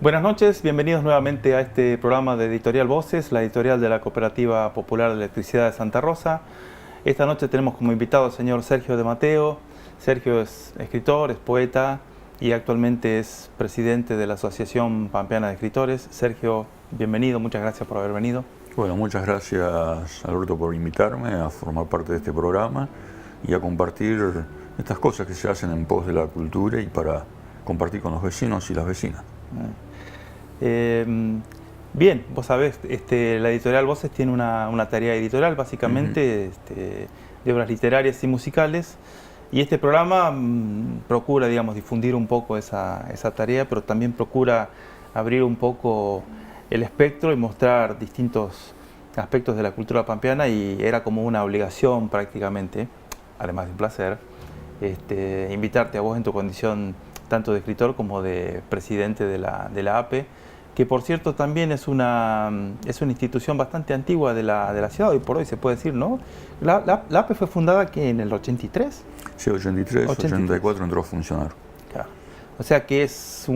Buenas noches, bienvenidos nuevamente a este programa de Editorial Voces, la editorial de la Cooperativa Popular de Electricidad de Santa Rosa. Esta noche tenemos como invitado al señor Sergio de Mateo. Sergio es escritor, es poeta y actualmente es presidente de la Asociación Pampeana de Escritores. Sergio, bienvenido, muchas gracias por haber venido. Bueno, muchas gracias, Alberto, por invitarme a formar parte de este programa y a compartir estas cosas que se hacen en pos de la cultura y para compartir con los vecinos y las vecinas. Bien, vos sabés, la editorial Voces tiene una tarea editorial básicamente de obras literarias y musicales, y este programa procura, digamos, difundir un poco esa tarea, pero también procura abrir un poco el espectro y mostrar distintos aspectos de la cultura pampeana, y era como una obligación prácticamente, además de un placer, invitarte a vos en tu condición tanto de escritor como de presidente de la APE, que por cierto también es una institución bastante antigua de la ciudad, hoy por hoy se puede decir, ¿no? La APE fue fundada aquí en el 83. Sí, 83, 84 entró a funcionar. Claro. O sea que es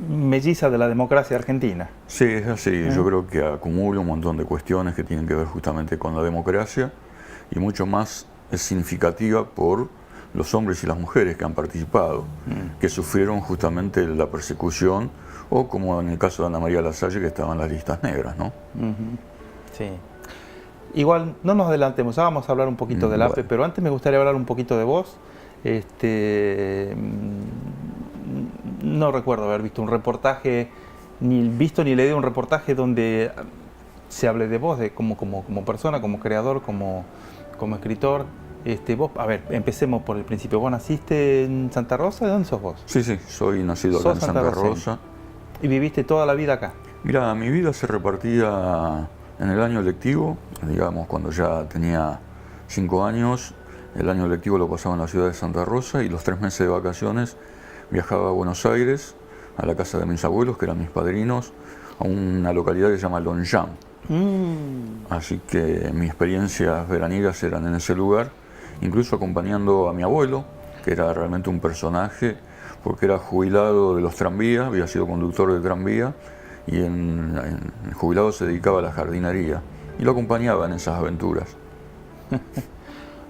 melliza de la democracia argentina. Sí, es así. Yo creo que acumula un montón de cuestiones que tienen que ver justamente con la democracia, y mucho más es significativa por los hombres y las mujeres que han participado, que sufrieron justamente la persecución, o como en el caso de Ana María Lasalle, que estaban en las listas negras, ¿no? Sí. Igual, no nos adelantemos, ya vamos a hablar un poquito del APE, pero antes me gustaría hablar un poquito de vos. No recuerdo haber visto un reportaje, ni visto ni leído un reportaje donde se hable de vos, de como persona, como creador, como escritor. Vos, a ver, empecemos por el principio. ¿Vos naciste en Santa Rosa? ¿De dónde sos vos? Sí, soy nacido acá en Santa Rosa. ¿Y viviste toda la vida acá? Mira, mi vida se repartía en el año lectivo, digamos, cuando ya tenía 5 años. El año lectivo lo pasaba en la ciudad de Santa Rosa, y los 3 meses de vacaciones viajaba a Buenos Aires, a la casa de mis abuelos, que eran mis padrinos, a una localidad que se llama Longchamp. Así que mis experiencias veraniegas eran en ese lugar, incluso acompañando a mi abuelo, que era realmente un personaje, porque era jubilado de los tranvías, había sido conductor de tranvía, y en jubilado se dedicaba a la jardinería, y lo acompañaba en esas aventuras.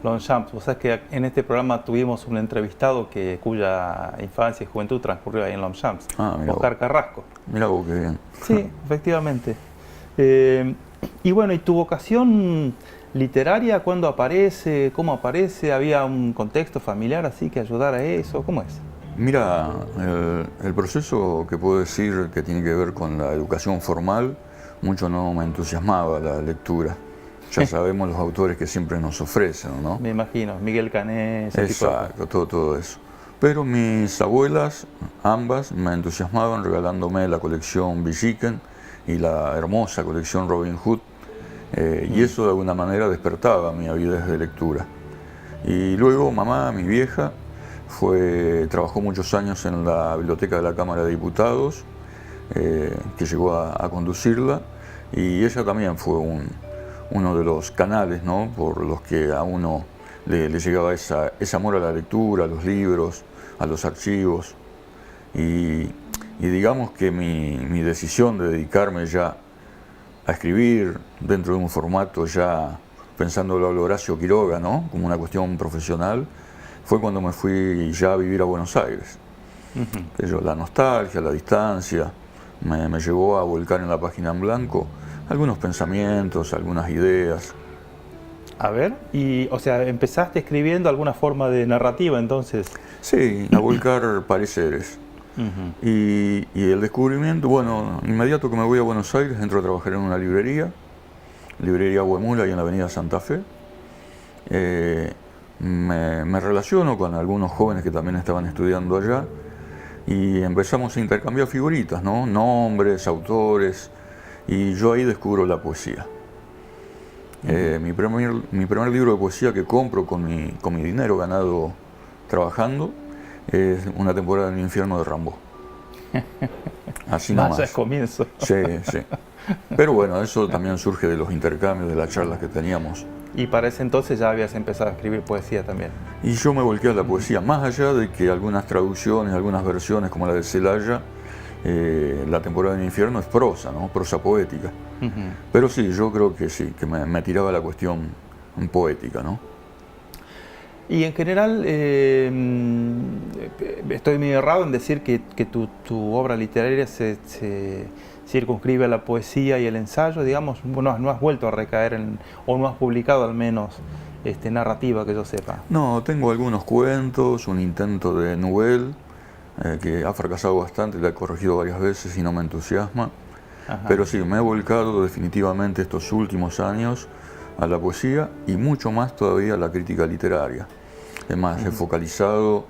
Longchamp, vos sabés que en este programa tuvimos un entrevistado cuya infancia y juventud transcurrió ahí en Longchamp, Oscar Carrasco. Mirá vos, qué bien. Sí, efectivamente. Y bueno, ¿y tu vocación literaria cuándo aparece? ¿Cómo aparece? ¿Había un contexto familiar así que ayudara a eso? ¿Cómo es? Mira, el proceso que puedo decir que tiene que ver con la educación formal, mucho no me entusiasmaba la lectura. Ya sabemos los autores que siempre nos ofrecen, ¿no? Me imagino, Miguel Cané, ese Exacto, todo eso. Pero mis abuelas, ambas, me entusiasmaban regalándome la colección Villiquen y la hermosa colección Robin Hood, y eso de alguna manera despertaba mi avidez de lectura. Y luego mamá, mi vieja, trabajó muchos años en la biblioteca de la Cámara de Diputados, que llegó a conducirla, y ella también fue uno de los canales, ¿no?, por los que a uno le llegaba ese amor a la lectura, a los libros, a los archivos. Y digamos que mi decisión de dedicarme ya a escribir dentro de un formato ya pensándolo a lo Horacio Quiroga, ¿no?, como una cuestión profesional, fue cuando me fui ya a vivir a Buenos Aires. La nostalgia, la distancia, me llevó a volcar en la página en blanco algunos pensamientos, algunas ideas. A ver, o sea, ¿empezaste escribiendo alguna forma de narrativa entonces? Sí, a volcar pareceres. Y el descubrimiento, bueno, inmediato que me voy a Buenos Aires, entro a trabajar en una librería Huemula, ahí en la avenida Santa Fe. Me relaciono con algunos jóvenes que también estaban estudiando allá, y empezamos a intercambiar figuritas, ¿no?, nombres, autores, y yo ahí descubro la poesía. Mi primer libro de poesía que compro con mi dinero ganado trabajando es Una temporada en el infierno de Rimbaud. Así nomás. Vaya comienzo. Sí. Pero bueno, eso también surge de los intercambios, de las charlas que teníamos. Y para ese entonces ya habías empezado a escribir poesía también. Y yo me volqué a la poesía, más allá de que algunas traducciones, algunas versiones, como la de Celaya, La temporada del infierno es prosa, ¿no? Prosa poética. Pero sí, yo creo que sí, que me tiraba la cuestión poética, ¿no? Y en general, estoy medio errado en decir que tu obra literaria se circunscribe a la poesía y el ensayo, digamos, no has vuelto a recaer en, o no has publicado al menos narrativa que yo sepa. No, tengo algunos cuentos, un intento de novela, que ha fracasado bastante, la he corregido varias veces y no me entusiasma. Ajá. Pero sí, me he volcado definitivamente estos últimos años a la poesía y mucho más todavía a la crítica literaria. Es más, he focalizado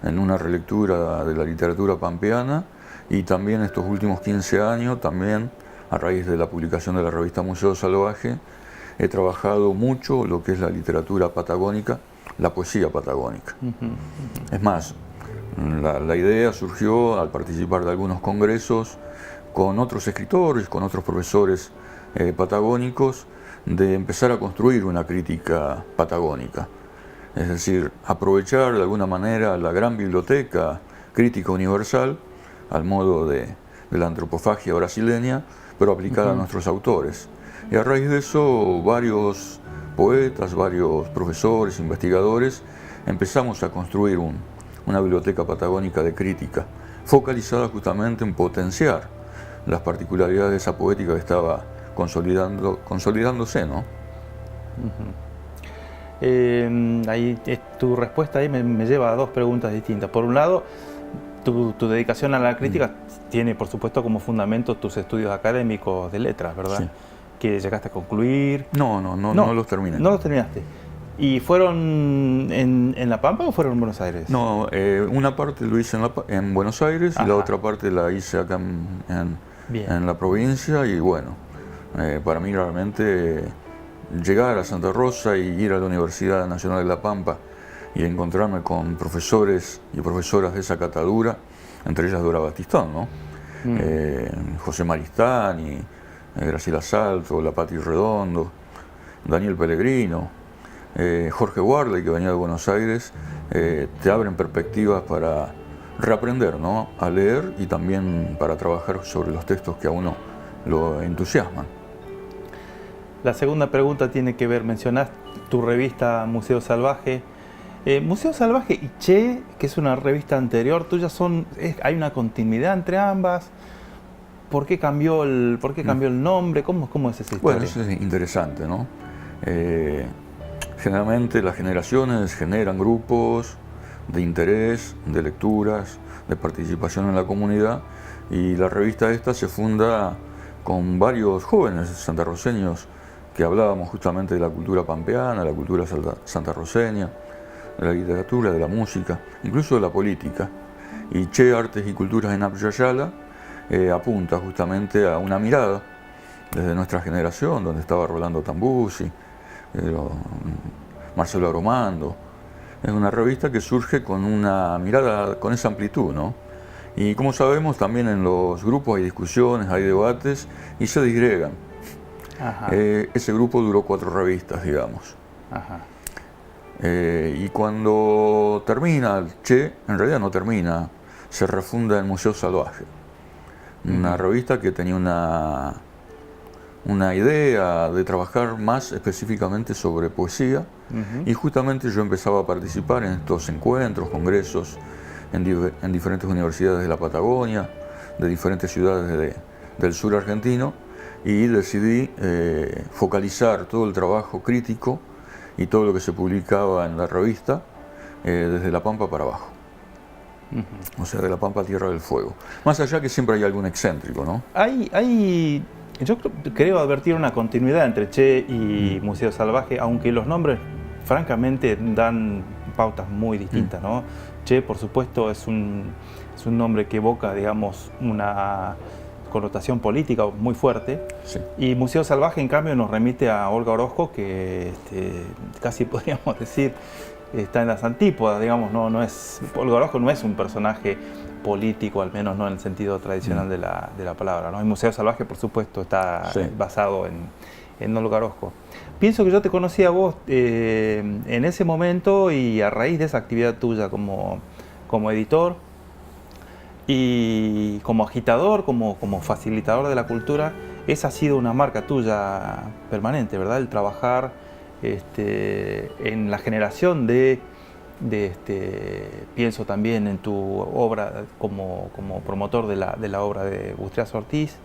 en una relectura de la literatura pampeana y también estos últimos 15 años, también a raíz de la publicación de la revista Museo Salvaje, he trabajado mucho lo que es la literatura patagónica, la poesía patagónica. Es más, la idea surgió al participar de algunos congresos con otros escritores, con otros profesores patagónicos, de empezar a construir una crítica patagónica. Es decir, aprovechar de alguna manera la gran biblioteca crítica universal al modo de la antropofagia brasileña, pero aplicada a nuestros autores. Y a raíz de eso, varios poetas, varios profesores, investigadores, empezamos a construir una biblioteca patagónica de crítica, focalizada justamente en potenciar las particularidades de esa poética que estaba consolidándose, ¿no? Ahí, tu respuesta ahí me lleva a dos preguntas distintas. Por un lado, tu dedicación a la crítica tiene, por supuesto, como fundamento tus estudios académicos de letras, ¿verdad? Sí. Que llegaste a concluir. No los terminé. No los terminaste. ¿Y fueron en La Pampa o fueron en Buenos Aires? No, una parte lo hice en Buenos Aires. Ajá. Y la otra parte la hice acá en la provincia. Y bueno, para mí realmente llegar a Santa Rosa y ir a la Universidad Nacional de La Pampa y encontrarme con profesores y profesoras de esa catadura, entre ellas Dora Batistón, ¿no? José Maristani, Graciela Salto, La Pati Redondo, Daniel Pellegrino, Jorge Warley, que venía de Buenos Aires, te abren perspectivas para reaprender, ¿no? A leer y también para trabajar sobre los textos que a uno lo entusiasman. La segunda pregunta tiene que ver, mencionás tu revista Museo Salvaje. Museo Salvaje y Che, que es una revista anterior tuya, ¿hay una continuidad entre ambas? ¿Por qué cambió el nombre? ¿Cómo es esa historia? Bueno, eso es interesante, ¿no? Generalmente las generaciones generan grupos de interés, de lecturas, de participación en la comunidad, y la revista esta se funda con varios jóvenes santarroceños que hablábamos justamente de la cultura pampeana, la cultura santarroceña, de la literatura, de la música, incluso de la política. Y Che, Artes y Culturas en Apyayala apunta justamente a una mirada desde nuestra generación, donde estaba Rolando Tambuzzi, Marcelo Aromando. Es una revista que surge con una mirada, con esa amplitud, ¿no? Y como sabemos, también en los grupos hay discusiones, hay debates y se disgregan. Ese grupo duró 4 revistas, digamos. Ajá. Y cuando termina el Che, en realidad no termina, se refunda en Museo Salvaje. Una revista que tenía una idea de trabajar más específicamente sobre poesía, y justamente yo empezaba a participar en estos encuentros, congresos en diferentes universidades de la Patagonia, de diferentes ciudades del sur argentino, y decidí focalizar todo el trabajo crítico y todo lo que se publicaba en la revista desde La Pampa para abajo. O sea, de La Pampa a Tierra del Fuego. Más allá que siempre hay algún excéntrico, ¿no? Yo creo advertir una continuidad entre Che y Museo Salvaje, aunque los nombres francamente dan pautas muy distintas, ¿no? Che, por supuesto, es un nombre que evoca, digamos, una connotación política muy fuerte. Sí. Y Museo Salvaje, en cambio, nos remite a Olga Orozco, que casi podríamos decir está en las antípodas, digamos. Olga Orozco no es un personaje político, al menos no en el sentido tradicional de la palabra, ¿no? El Museo Salvaje, por supuesto, está basado en Don Luca Orozco. Pienso que yo te conocí a vos en ese momento y a raíz de esa actividad tuya como editor y como agitador, como facilitador de la cultura. Esa ha sido una marca tuya permanente, ¿verdad? El trabajar en la generación pienso también en tu obra como promotor de la obra de Bustrias Ortiz,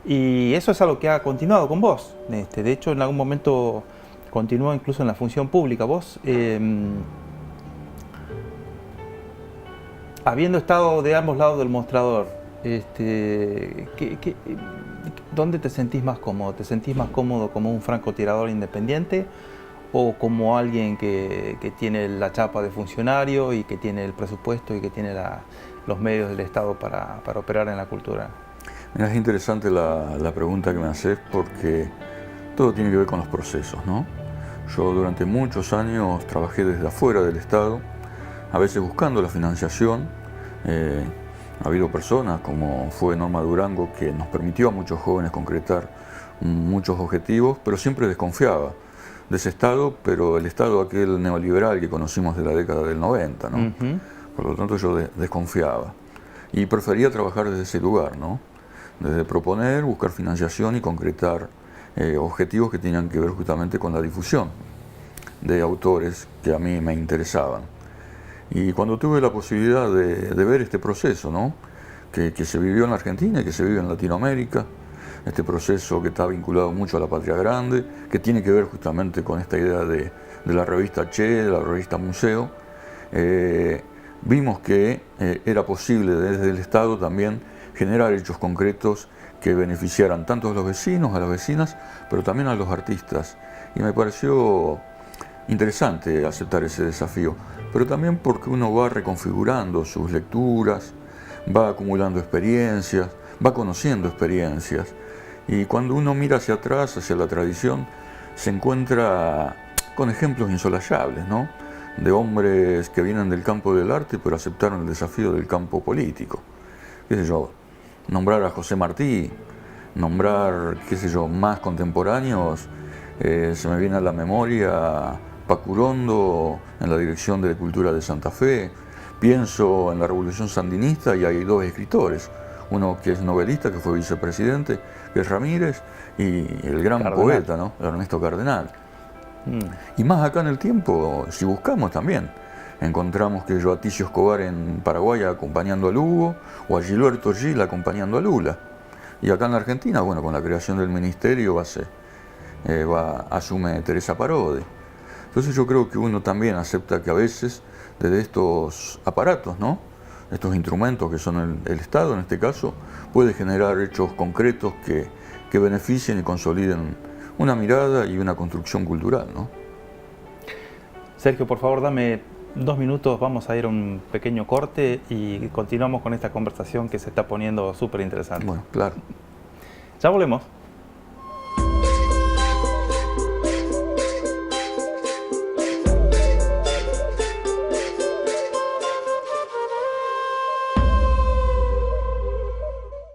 y eso es algo que ha continuado con vos. De hecho, en algún momento continuó incluso en la función pública. Vos, habiendo estado de ambos lados del mostrador, ¿dónde te sentís más cómodo? ¿Te sentís más cómodo como un francotirador independiente o como alguien que tiene la chapa de funcionario y que tiene el presupuesto y que tiene los medios del Estado para operar en la cultura? Mira, es interesante la pregunta que me haces, porque todo tiene que ver con los procesos, ¿no? Yo durante muchos años trabajé desde afuera del Estado, a veces buscando la financiación. Ha habido personas como fue Norma Durango, que nos permitió a muchos jóvenes concretar muchos objetivos, pero siempre desconfiaba de ese Estado, pero el Estado aquel neoliberal que conocimos de la década del 90, ¿no? Uh-huh. Por lo tanto yo desconfiaba y prefería trabajar desde ese lugar, ¿no? Desde proponer, buscar financiación y concretar objetivos que tenían que ver justamente con la difusión de autores que a mí me interesaban. Y cuando tuve la posibilidad de ver este proceso, ¿no? que se vivió en la Argentina y que se vive en Latinoamérica, este proceso que está vinculado mucho a la Patria Grande, que tiene que ver justamente con esta idea de la revista Che, de la revista Museo, vimos que era posible desde el Estado también generar hechos concretos que beneficiaran tanto a los vecinos, a las vecinas, pero también a los artistas. Y me pareció interesante aceptar ese desafío, pero también porque uno va reconfigurando sus lecturas, va acumulando experiencias, va conociendo experiencias, y cuando uno mira hacia atrás, hacia la tradición, se encuentra con ejemplos insosolayables, ¿no? De hombres que vienen del campo del arte pero aceptaron el desafío del campo político. Qué sé yo, nombrar a José Martí, nombrar, qué sé yo, más contemporáneos, se me viene a la memoria Pacurondo en la Dirección de Cultura de Santa Fe. Pienso en la Revolución Sandinista y hay dos escritores, uno que es novelista, que fue vicepresidente, que es Ramírez, y el gran poeta, ¿no? Ernesto Cardenal. Y más acá en el tiempo, si buscamos también, encontramos que a Ticio Escobar en Paraguay acompañando a Lugo, o a Gilberto Gil acompañando a Lula. Y acá en la Argentina, bueno, con la creación del ministerio asume Teresa Parodi. Entonces yo creo que uno también acepta que a veces desde estos aparatos, ¿no? Estos instrumentos que son el Estado en este caso, puede generar hechos concretos que beneficien y consoliden una mirada y una construcción cultural, ¿no? Sergio, por favor, dame 2 minutos, vamos a ir a un pequeño corte y continuamos con esta conversación que se está poniendo súper interesante. Bueno, claro. Ya volvemos.